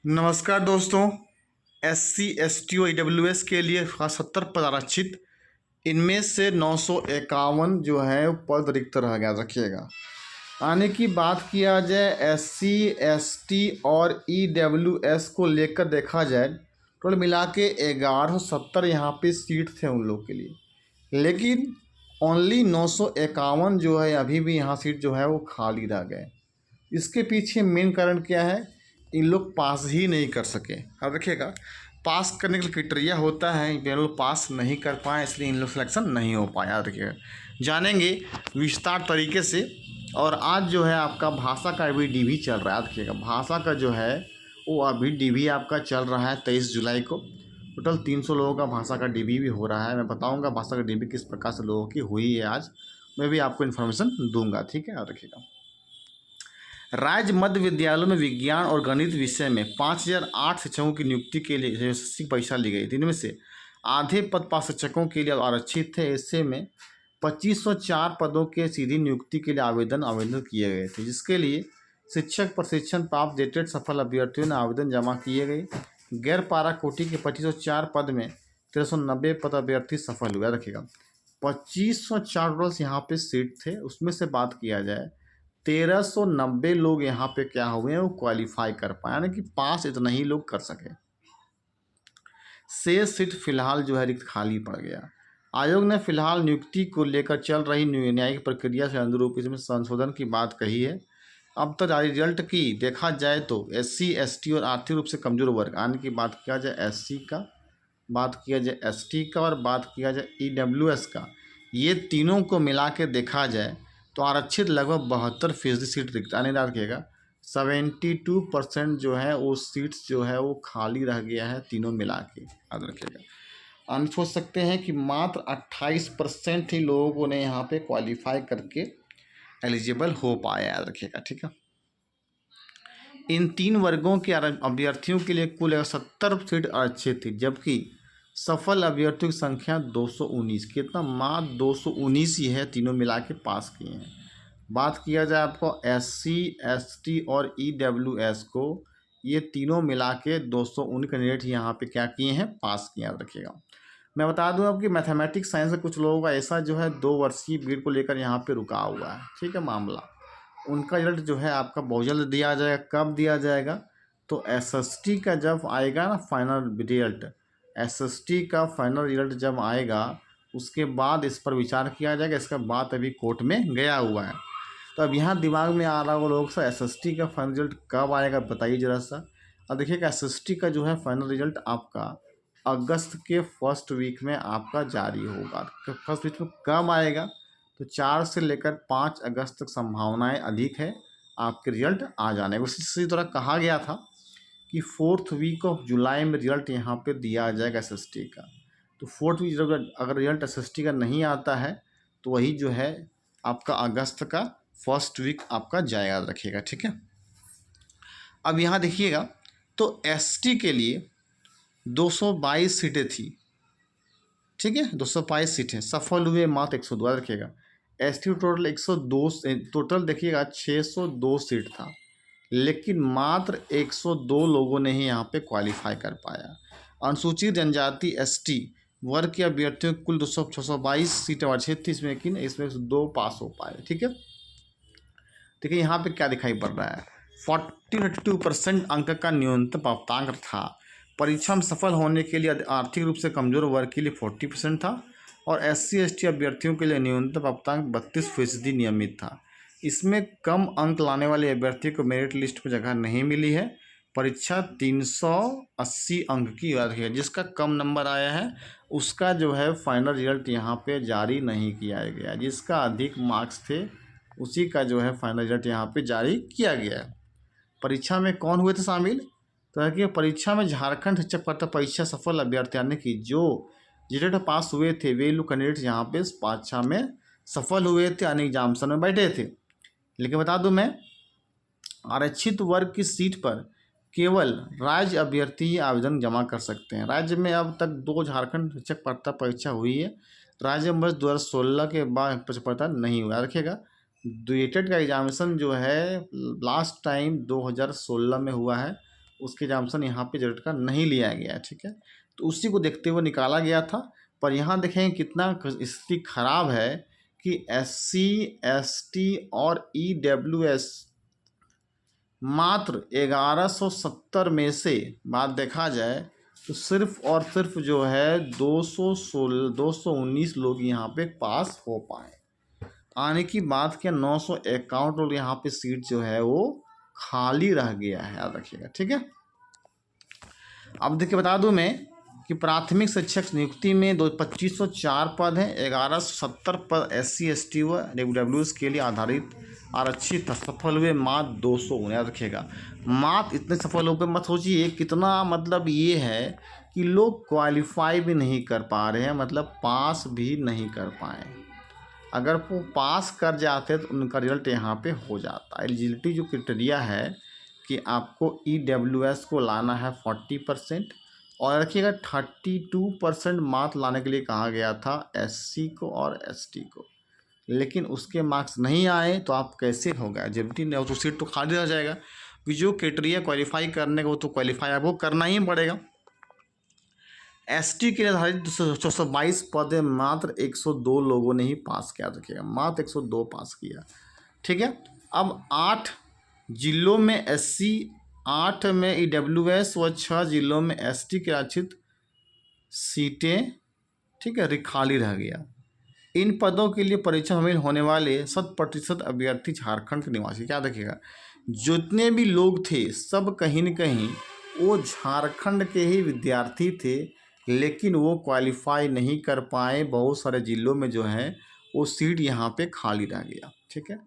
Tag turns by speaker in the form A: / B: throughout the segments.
A: नमस्कार दोस्तों। SC ST और EWS के लिए 70 पद आरक्षित, इनमें से 951 जो है पद रिक्त रह गया। रखिएगा, आने की बात किया जाए SC ST और EWS को लेकर देखा जाए, टोटल मिला के 1170 यहाँ पे सीट थे उन लोग के लिए, लेकिन ओनली 951 जो है अभी भी यहाँ सीट जो है वो खाली रह गए। इसके पीछे मेन कारण क्या है? इन लोग पास ही नहीं कर सके। अब देखिएगा, पास करने का क्राइटेरिया होता है, इन लोग पास नहीं कर पाए इसलिए इन लोग सिलेक्शन नहीं हो पाया। देखिएगा, जानेंगे विस्तार तरीके से। और आज जो है आपका भाषा का अभी DV चल रहा है। देखिएगा, भाषा का जो है वो अभी DV आपका चल रहा है 23 जुलाई को। टोटल 300 लोगों का भाषा का DV भी हो रहा है। मैं बताऊंगा भाषा का DV किस प्रकार से लोगों की हुई है, आज मैं भी आपको इन्फॉर्मेशन दूंगा। ठीक है, और रखिएगा, राज्य मध्य विद्यालयों में विज्ञान और गणित विषय में 5008 शिक्षकों की नियुक्ति के लिए परीक्षा ली गई थी। इनमें से आधे पद पास शिक्षकों के लिए आरक्षित थे। ऐसे में 2504 पदों के सीधी नियुक्ति के लिए आवेदन किए गए थे, जिसके लिए शिक्षक प्रशिक्षण प्राप्त डेटेड सफल अभ्यर्थियों ने आवेदन जमा किए गए। गैर पारा कोटि के 2504 पद में 1390 पद अभ्यर्थी सफल हुआ। रखिएगा, 2504 यहाँ पे सीट थे, उसमें से बात किया जाए 1390 लोग यहाँ पे क्या हुए हैं, वो क्वालिफाई कर पाए, यानी कि पास इतना ही लोग कर सके। शेष सीट फिलहाल जो है रिक्त खाली पड़ गया। आयोग ने फिलहाल नियुक्ति को लेकर चल रही न्यायिक प्रक्रिया से अनुरूप इसमें संशोधन की बात कही है। अब तक जारी रिजल्ट की देखा जाए तो SC ST और आर्थिक रूप से कमजोर वर्ग, यानी कि बात किया जाए SC का, बात किया जाए ST का और बात किया जाए EWS का, ये तीनों को मिला के देखा जाए तो आरक्षित लगभग 72% सीट रिक्त। यानी रखिएगा 72% जो है वो सीट्स जो है वो खाली रह गया है तीनों मिला के। याद रखिएगा, हम सोच सकते हैं कि मात्र 28% ही लोगों ने यहाँ पे क्वालिफाई करके एलिजिबल हो पाया। याद रखिएगा, ठीक है। इन तीन वर्गों के अभ्यर्थियों के लिए कुल 70 सीट आरक्षित थी, जबकि सफल अभ्यर्थियों की संख्या 219, कितना? मात्र 219 ही है, तीनों मिला के पास किए हैं। बात किया जाए आपको SC ST और EWS को, ये तीनों मिला के 219 कैंडिडेट यहाँ पे क्या किए हैं, पास किए। याद रखिएगा, मैं बता दूं आपकी मैथमेटिक्स साइंस से कुछ लोगों का ऐसा जो है 2 वर्षीय बीट को लेकर यहाँ पे रुका हुआ है। ठीक है, मामला उनका रिजल्ट जो है आपका बहुत जल्द दिया जाएगा। कब दिया जाएगा? तो SST का जब आएगा ना फाइनल रिजल्ट, SST का फाइनल रिजल्ट जब आएगा उसके बाद इस पर विचार किया जाएगा। इसका बात अभी कोर्ट में गया हुआ है। तो अब यहाँ दिमाग में आ रहा होगा लोग सा SST का फाइनल रिजल्ट कब आएगा, बताइए ज़रा सा। अब देखिएगा, SST का जो है फाइनल रिजल्ट आपका अगस्त के फर्स्ट वीक में आपका जारी होगा। फर्स्ट वीक में कब आएगा? तो 4 से लेकर 5 अगस्त तक संभावनाएं अधिक है आपके रिजल्ट आ जाने। उसी तरह कहा गया था कि 4th वीक ऑफ जुलाई में रिजल्ट यहाँ पे दिया जाएगा SST का। तो 4th वीक अगर रिजल्ट SST का नहीं आता है तो वही जो है आपका अगस्त का फर्स्ट वीक आपका जाएगा। रखिएगा, ठीक है। अब यहाँ देखिएगा, तो ST के लिए 222 सीटें थी। ठीक है, 222 सीटें, सफल हुए मात्र 102। रखिएगा, ST टोटल 102, टोटल देखिएगा 602 सीट था, लेकिन मात्र 102 लोगों ने ही यहाँ पे क्वालिफाई कर पाया। अनुसूचित जनजाति ST वर्ग के अभ्यर्थियों कुल 622 सीटें आरक्षित थी, इसमें 2 पास हो पाए। ठीक है, देखिए यहाँ पे क्या दिखाई पड़ रहा है, 42% अंक का न्यूनतम प्राप्तांक था। परीक्षा में सफल होने के लिए आर्थिक रूप से कमजोर वर्ग के लिए 40% था और SC ST अभ्यर्थियों के लिए न्यूनतम प्राप्तांक 32% नियमित था। इसमें कम अंक लाने वाले अभ्यर्थी को मेरिट लिस्ट में जगह नहीं मिली है। परीक्षा 380 अंक की है, जिसका कम नंबर आया है उसका जो है फाइनल रिजल्ट यहाँ पे जारी नहीं किया गया। जिसका अधिक मार्क्स थे उसी का जो है फाइनल रिजल्ट यहाँ पे जारी किया गया है। परीक्षा में कौन हुए थे शामिल? तो देखिए, परीक्षा में झारखंड शिक्षक पात्रता परीक्षा सफल अभ्यर्थी, यानी कि जो जेटेट पास हुए थे वे लोग कैंडिडेट यहाँ पे परीक्षा में सफल हुए थे, यानी एग्जामिनेशन में बैठे थे। लेकिन बता दूं मैं, आरक्षित वर्ग की सीट पर केवल राज्य अभ्यर्थी ही आवेदन जमा कर सकते हैं। राज्य में अब तक 2 झारखंड शिक्षक पात्रता परीक्षा हुई है। राज्य में 2016 के बाद पात्रता नहीं हुआ। रखिएगा, जेटेट का एग्जामिनेशन जो है लास्ट टाइम 2016 में हुआ है उसके एग्जाम्पशन यहाँ पे जेड का नहीं लिया गया है, ठीक है। तो उसी को देखते हुए निकाला गया था। पर यहाँ देखें कितना स्थिति खराब है कि SC ST और EWS मात्र 1170 में से बात देखा जाए तो सिर्फ और सिर्फ जो है 219 लोग यहाँ पे पास हो पाए। आने की बात क्या 951 लोग यहाँ पे सीट जो है वो खाली रह गया है, याद रखिएगा, ठीक है। अब देखिए बता दूं मैं कि प्राथमिक शिक्षक नियुक्ति में 2504 पद हैं, 1170 पद SC ST व EWS के लिए आधारित आरक्षित सफल हुए मात्र 200, याद रखिएगा। मात्र इतने सफल हुए मत सोचिए कितना, मतलब ये है कि लोग क्वालिफाई भी नहीं कर पा रहे हैं, मतलब पास भी नहीं कर पाए। अगर वो पास कर जाते तो उनका रिजल्ट यहाँ पे हो जाता। एलिजिबिलिटी जो क्राइटेरिया है कि आपको EWS को लाना है 40% और रखिएगा 32% मार्क्स लाने के लिए कहा गया था SC को और ST को, लेकिन उसके मार्क्स नहीं आए तो आप कैसे होगा एलिजिबिलिटी नहीं, तो सीट तो खाली रह जाएगा। जो क्राइटेरिया क्वालिफाई करने का वो तो क्वालिफाई आपको करना ही पड़ेगा। ST के लिए आधारित 222 पद है, मात्र 102 लोगों ने ही पास किया, रखिएगा मात्र 102 पास किया, ठीक है। अब 8 जिलों में SC, 8 में EWS व 6 जिलों में ST के आरक्षित सीटें, ठीक है, खाली रह गया। इन पदों के लिए परीक्षा शामिल होने वाले 100% अभ्यर्थी झारखंड के निवासी, क्या देखिएगा जितने भी लोग थे सब कहीं न कहीं वो झारखंड के ही विद्यार्थी थे, लेकिन वो क्वालिफाई नहीं कर पाए। बहुत सारे जिलों में जो है वो सीट यहाँ पे खाली रह गया, ठीक है।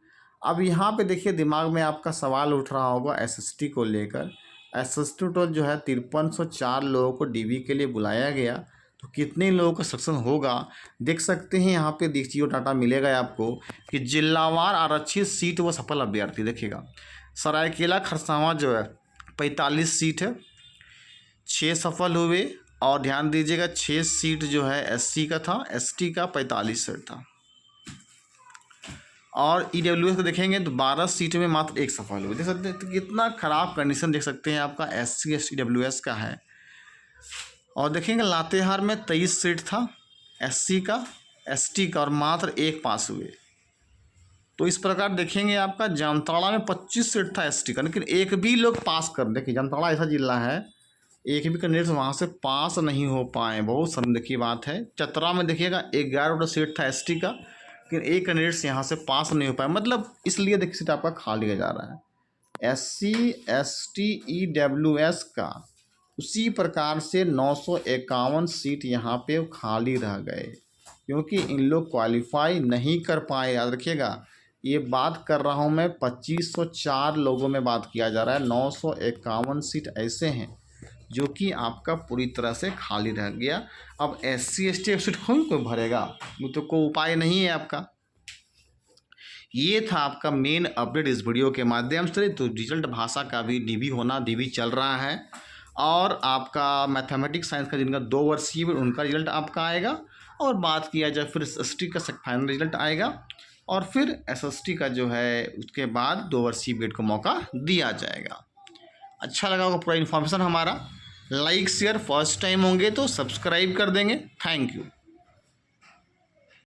A: अब यहाँ पे देखिए दिमाग में आपका सवाल उठ रहा होगा SST को लेकर। SST तो जो है 5304 लोगों को DB के लिए बुलाया गया, तो कितने लोगों का सिलेक्शन होगा देख सकते हैं। यहाँ पे देखिए डाटा मिलेगा आपको कि जिलावार आरक्षित सीट व सफल अभ्यर्थी, देखिएगा सरायकेला खरसावां जो है 45 सीट है, 6 सफल हुए। और ध्यान दीजिएगा 6 सीट जो है SC का था, ST का 45 सीट था। और EWS को देखेंगे तो 12 सीट में मात्र 1 सफल हुए। देख सकते हैं तो कितना खराब कंडीशन देख सकते हैं आपका SC ST EWS का है। और देखेंगे लातेहार में 23 सीट था SC का, ST का, और मात्र 1 पास हुए। तो इस प्रकार देखेंगे आपका जामताड़ा में 25 सीट था ST का, लेकिन एक भी लोग पास कर, देखिए जामताड़ा ऐसा जिला है एक भी कैंडिडेट वहाँ से पास नहीं हो पाए, बहुत शर्मिंदगी की बात है। चतरा में देखिएगा 11 सीट था ST का, लेकिन एक कैंडिडेट यहाँ से पास नहीं हो पाए, मतलब इसलिए देखिए सीट आपका खाली जा रहा है। SC ST EWS का उसी प्रकार से 951 सीट यहाँ पे खाली रह गए, क्योंकि इन लोग क्वालिफाई नहीं कर पाए। याद रखिएगा ये बात कर रहा हूँ मैं 2504 लोगों में बात किया जा रहा है। 951 सीट ऐसे हैं जो कि आपका पूरी तरह से खाली रह गया। अब SC ST सीट कोई भरेगा, वो तो कोई उपाय नहीं है आपका। ये था आपका मेन अपडेट इस वीडियो के माध्यम से। तो रिजल्ट भाषा का भी DB होना, DB चल रहा है, और आपका मैथमेटिक्स साइंस का जिनका 2 वर्षीय उनका रिजल्ट आपका आएगा। और बात किया जाए फिर ST का फाइनल रिजल्ट आएगा, और फिर SST का जो है उसके बाद 2 वर्षीय बीएड को मौका दिया जाएगा। अच्छा लगा होगा पूरा इन्फॉर्मेशन हमारा। लाइक शेयर फर्स्ट टाइम होंगे तो सब्सक्राइब कर देंगे। Thank you.